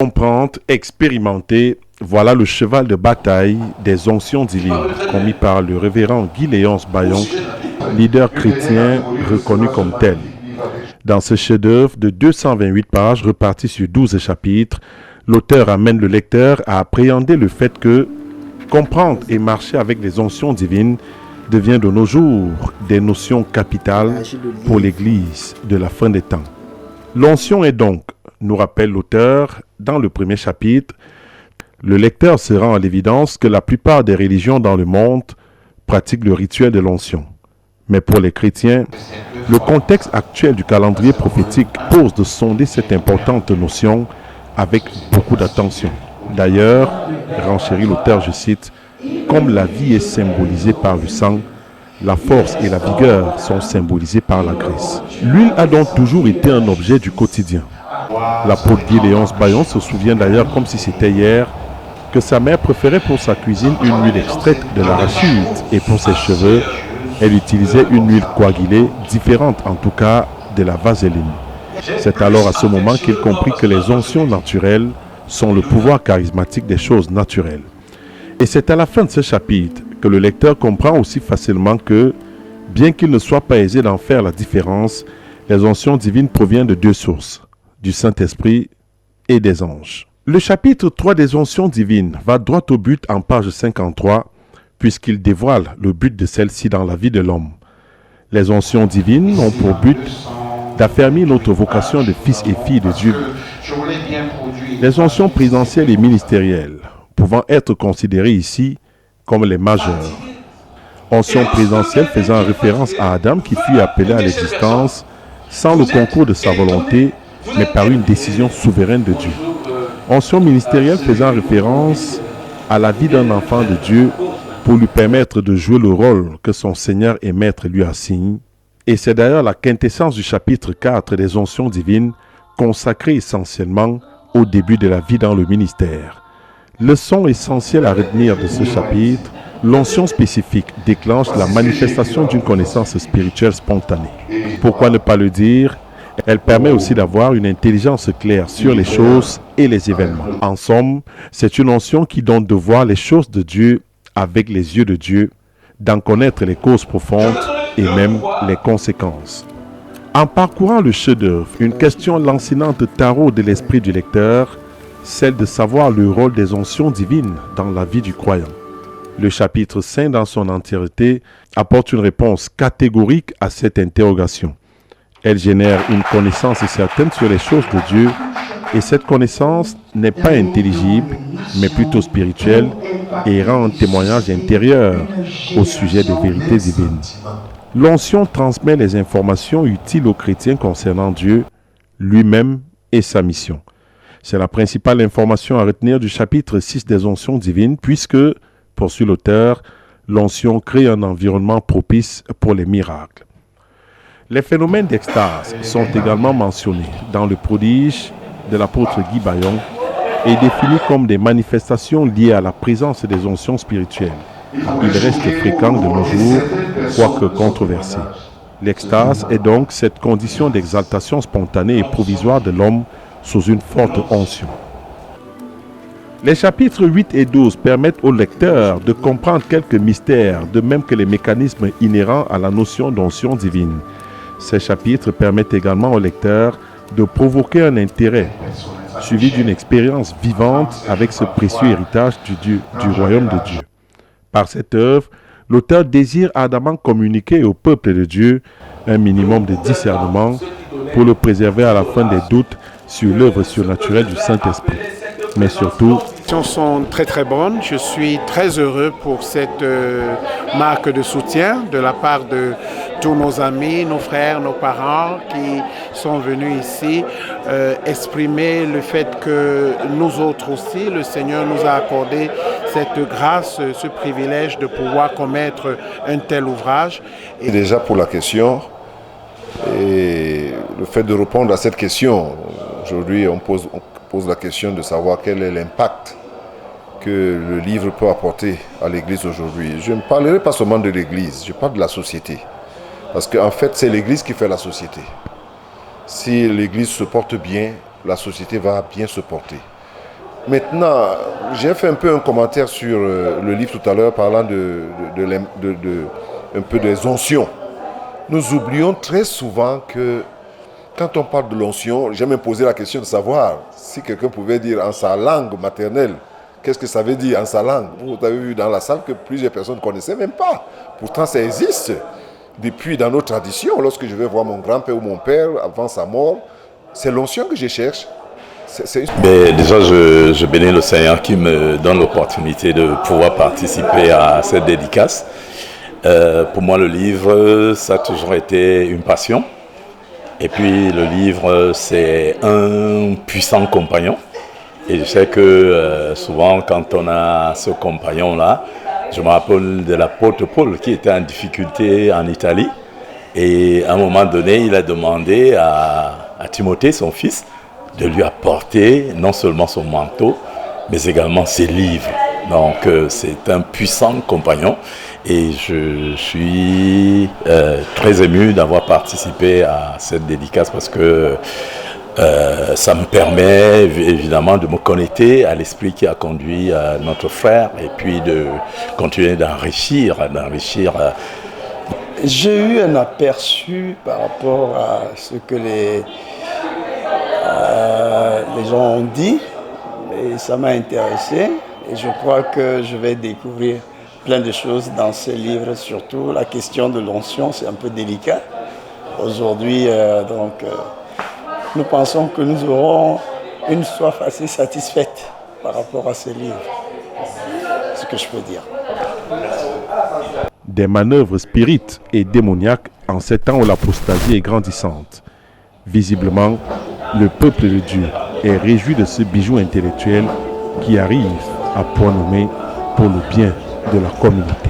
Comprendre, expérimenter, voilà le cheval de bataille des onctions divines, commis par le révérend Guy Léonce Bayon, leader chrétien reconnu comme tel. Dans ce chef-d'œuvre de 228 pages reparti sur 12 chapitres, l'auteur amène le lecteur à appréhender le fait que comprendre et marcher avec les onctions divines devient de nos jours des notions capitales pour l'Église de la fin des temps. L'onction est donc, nous rappelle l'auteur dans le premier chapitre, le lecteur se rend à l'évidence que la plupart des religions dans le monde pratiquent le rituel de l'onction. Mais pour les chrétiens, le contexte actuel du calendrier prophétique pose de sonder cette importante notion avec beaucoup d'attention. D'ailleurs, renchérit l'auteur, je cite, « Comme la vie est symbolisée par le sang, la force et la vigueur sont symbolisées par la graisse. » L'huile a donc toujours été un objet du quotidien. L'apôtre Guy Léonce Bayon se souvient d'ailleurs comme si c'était hier que sa mère préférait pour sa cuisine une huile extraite de l'arachide et pour ses cheveux, elle utilisait une huile coagulée différente en tout cas de la vaseline. C'est alors à ce moment qu'il comprit que les onctions naturelles sont le pouvoir charismatique des choses naturelles. Et c'est à la fin de ce chapitre que le lecteur comprend aussi facilement que, bien qu'il ne soit pas aisé d'en faire la différence, les onctions divines proviennent de deux sources, du Saint-Esprit et des anges. Le chapitre 3 des onctions divines va droit au but en page 53, puisqu'il dévoile le but de celle-ci dans la vie de l'homme. Les onctions divines ont pour but d'affermir notre vocation de fils et filles de Dieu. Les onctions présidentielles et ministérielles, pouvant être considérées ici comme les majeures. Onction présidentielle faisant référence à Adam qui fut appelé à l'existence sans le concours de sa volonté, mais par une décision souveraine de Dieu. Onction ministérielle faisant référence à la vie d'un enfant de Dieu pour lui permettre de jouer le rôle que son Seigneur et Maître lui assigne. Et c'est d'ailleurs la quintessence du chapitre 4 des onctions divines, consacrée essentiellement au début de la vie dans le ministère. Leçon essentielle à retenir de ce chapitre, l'onction spécifique déclenche la manifestation d'une connaissance spirituelle spontanée. Pourquoi ne pas le dire ? Elle permet aussi d'avoir une intelligence claire sur les choses et les événements. En somme, c'est une onction qui donne de voir les choses de Dieu avec les yeux de Dieu, d'en connaître les causes profondes et même les conséquences. En parcourant le chef-d'œuvre, une question lancinante taraude de l'esprit du lecteur, celle de savoir le rôle des onctions divines dans la vie du croyant. Le chapitre 5 dans son entièreté apporte une réponse catégorique à cette interrogation. Elle génère une connaissance certaine sur les choses de Dieu et cette connaissance n'est pas intelligible mais plutôt spirituelle et rend un témoignage intérieur au sujet des vérités divines. L'onction transmet les informations utiles aux chrétiens concernant Dieu, lui-même et sa mission. C'est la principale information à retenir du chapitre 6 des onctions divines puisque, poursuit l'auteur, l'onction crée un environnement propice pour les miracles. Les phénomènes d'extase sont également mentionnés dans le prodige de l'apôtre Guy Bayon et définis comme des manifestations liées à la présence des onctions spirituelles. Il reste fréquent de nos jours, quoique controversé. L'extase est donc cette condition d'exaltation spontanée et provisoire de l'homme sous une forte onction. Les chapitres 8 et 12 permettent au lecteur de comprendre quelques mystères, de même que les mécanismes inhérents à la notion d'onction divine. Ces chapitres permettent également au lecteur de provoquer un intérêt, suivi d'une expérience vivante avec ce précieux héritage du royaume de Dieu. Par cette œuvre, l'auteur désire ardemment communiquer au peuple de Dieu un minimum de discernement pour le préserver à la fin des doutes sur l'œuvre surnaturelle du Saint-Esprit. Mais surtout, les actions sont très très bonnes. Je suis très heureux pour cette marque de soutien de la part de tous nos amis, nos frères, nos parents qui sont venus ici exprimer le fait que nous autres aussi, le Seigneur nous a accordé cette grâce, ce privilège de pouvoir commettre un tel ouvrage. Et déjà pour la question, et le fait de répondre à cette question, aujourd'hui on pose la question de savoir quel est l'impact que le livre peut apporter à l'Église aujourd'hui. Je ne parlerai pas seulement de l'Église, je parle de la société. Parce qu'en fait, c'est l'Église qui fait la société. Si l'Église se porte bien, la société va bien se porter. Maintenant, j'ai fait un peu un commentaire sur le livre tout à l'heure parlant un peu des oncions. Nous oublions très souvent que quand on parle de l'onction, j'ai même posé la question de savoir si quelqu'un pouvait dire en sa langue maternelle, qu'est-ce que ça veut dire en sa langue. Vous avez vu dans la salle que plusieurs personnes ne connaissaient même pas. Pourtant, ça existe. Depuis dans nos traditions, lorsque je vais voir mon grand-père ou mon père avant sa mort, c'est l'onction que je cherche. Mais déjà, je bénis le Seigneur qui me donne l'opportunité de pouvoir participer à cette dédicace. Pour moi, le livre, ça a toujours été une passion. Et puis, le livre, c'est un puissant compagnon. Et je sais que souvent, quand on a ce compagnon-là, je me rappelle de l'apôtre Paul qui était en difficulté en Italie. Et à un moment donné, il a demandé à Timothée, son fils, de lui apporter non seulement son manteau, mais également ses livres. Donc c'est un puissant compagnon et je suis très ému d'avoir participé à cette dédicace parce que ça me permet évidemment de me connecter à l'esprit qui a conduit notre frère et puis de continuer d'enrichir. J'ai eu un aperçu par rapport à ce que les gens ont dit et ça m'a intéressé et je crois que je vais découvrir plein de choses dans ce livre, surtout la question de l'onction, c'est un peu délicat. Aujourd'hui, nous pensons que nous aurons une soif assez satisfaite par rapport à ce livre. C'est ce que je peux dire. Des manœuvres spirites et démoniaques en ces temps où l'apostasie est grandissante. Visiblement, le peuple de Dieu est réjoui de ce bijou intellectuel qui arrive à point nommé pour le bien de la communauté.